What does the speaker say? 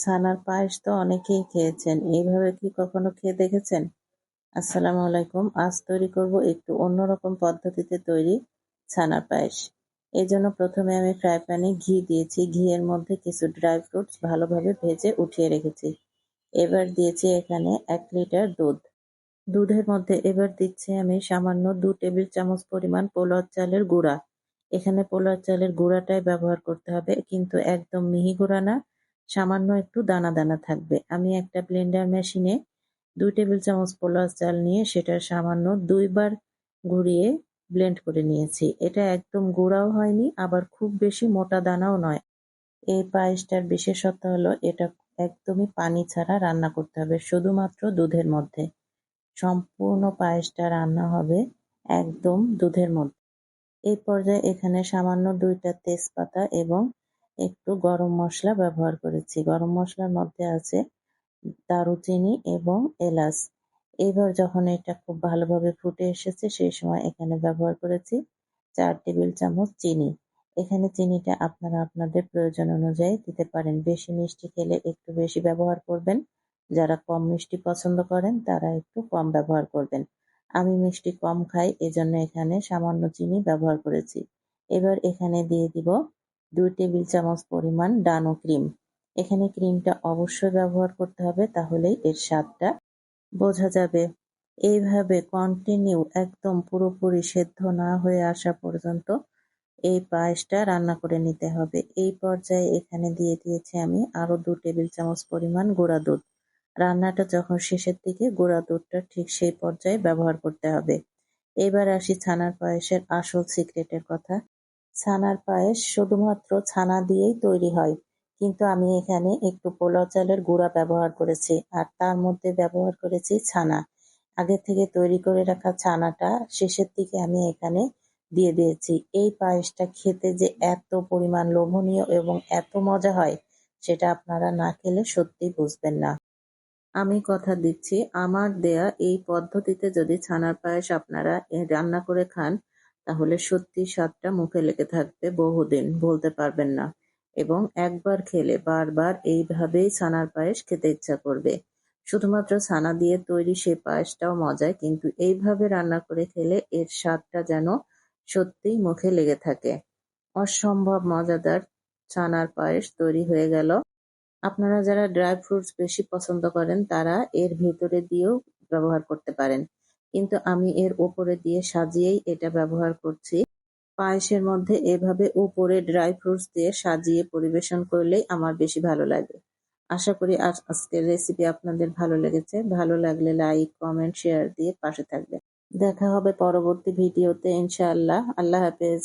ছানার পায়েস তো অনেকেই খেয়েছেন। এইভাবে কি কখনো খেয়ে দেখেছেন? আসসালামু আলাইকুম। আজ তৈরি করব একটু অন্যরকম পদ্ধতিতে তৈরি ছানার পায়েস। এজন্য প্রথমে আমি ফ্রাই প্যানে ঘি দিয়েছি। ঘিয়ের মধ্যে কিছু ড্রাই ফ্রুটস ভালোভাবে ভেজে উঠিয়ে রেখেছি। এবার দিয়েছি এখানে ১ লিটার দুধ। দুধের মধ্যে এবার দিচ্ছি আমি সামান্য ২ টেবিল চামচ পরিমাণ পোলাও চালের গুঁড়া। এখানে পোলাও চালের গুঁড়াটাই ব্যবহার করতে হবে, কিন্তু একদম মিহি গুঁড়া না, সামান্য একটু দানা দানা থাকবে। আমি একটা ব্লেন্ডার মেশিনে ২ টেবিল চামচ পোলাও চাল নিয়ে সেটা সামান্য ২ বার ঘুরিয়ে ব্লেন্ড করে নিয়েছি। এটা একদম গুঁড়াও হয়নি, আবার খুব বেশি মোটা দানাও নয়। এই পায়েসটার বিশেষত্ব হলো এটা একদমই পানি ছাড়া রান্না করতে হবে, শুধুমাত্র দুধের মধ্যে। সম্পূর্ণ পায়েসটা রান্না হবে একদম দুধের মধ্যে। এই পর্যায়ে এখানে সামান্য ২ টা তেজপাতা এবং একটু গরম মসলা ব্যবহার করেছি। গরম মসলার মধ্যে আছে দারুচিনি এবং এলাচ। এইবার যখন এটা খুব ভালোভাবে ফুটে এসেছে সেই সময় এখানে ব্যবহার করেছি ৪ টেবিল চামচ চিনি। এখানে চিনিটা আপনারা আপনাদের প্রয়োজন অনুযায়ী দিতে পারেন। বেশি মিষ্টি খেলে একটু বেশি ব্যবহার করবেন। যারা কম মিষ্টি পছন্দ করেন তারা একটু কম ব্যবহার করবেন। আমি মিষ্টি কম খাই, এজন্য এখানে সামান্য চিনি ব্যবহার করেছি। এবার এখানে দিয়ে দিব ২ টেবিল চামচ পরিমাণ ডানো ক্রিম। এখানে ক্রিমটা অবশ্যই ব্যবহার করতে হবে, তাহলেই এর স্বাদটা বোঝা যাবে। এইভাবে কন্টিনিউ একদম পুরোপুরি সেদ্ধ না হয়ে আসা পর্যন্ত এই পায়েসটা রান্না করে নিতে হবে। এই পর্যায়ে এখানে দিয়ে দিয়েছি আমি আরো ২ টেবিল চামচ পরিমাণ গুঁড়া দুধ। রান্নাটা যখন শেষের দিকে গুঁড়া দুধটা ঠিক সেই পর্যায়ে ব্যবহার করতে হবে। এবার আসি ছানার পায়েসের আসল সিক্রেটের কথা। ছানার পায়েস শুধুমাত্র ছানা দিয়েই তৈরি হয়, কিন্তু আমি এখানে একটু পোলাও চালের গুঁড়া ব্যবহার করেছি আর তার মধ্যে ব্যবহার করেছি ছানা। আগে থেকে তৈরি করে রাখা ছানাটা শেষের দিকে আমি এখানে দিয়ে দিয়েছি। এই পায়েসটা খেতে যে এত পরিমাণ লোভনীয় এবং এত মজা হয়, সেটা আপনারা না খেলে সত্যিই বুঝবেন না। আমি কথা দিচ্ছি, আমার দেয়া এই পদ্ধতিতে যদি ছানার পায়েস আপনারা রান্না করে খান, তাহলে সত্যি স্বাদটা মুখে লেগে থাকবে বহুদিন, ভুলতে পারবেন না। এবং একবার খেলে বারবার এইভাবেই ছানার পায়েস খেতে ইচ্ছা করবে। শুধুমাত্র ছানা দিয়ে তৈরি সেই পায়েসটাও মজার, কিন্তু এইভাবে রান্না করে খেলে এর স্বাদটা যেন সত্যিই মুখে লেগে থাকে। অসম্ভব মজাদার ছানার পায়েস তৈরি হয়ে গেল। আপনারা যারা ড্রাই ফ্রুটস বেশি পছন্দ করেন তারা এর ভেতরে দিয়েও ব্যবহার করতে পারেন। কিন্তু আমি এর ওপরে দিয়ে সাজিয়েই এটা ব্যবহার করছি। পায়েসের মধ্যে এভাবে উপরে ড্রাই ফ্রুটস দিয়ে সাজিয়ে পরিবেশন করলেই আমার বেশি ভালো লাগে। আশা করি আজকের রেসিপি আপনাদের ভালো লেগেছে। ভালো লাগলে লাইক, কমেন্ট, শেয়ার দিয়ে পাশে থাকবেন। দেখা হবে পরবর্তী ভিডিওতে ইনশাআল্লাহ। আল্লাহ হাফেজ।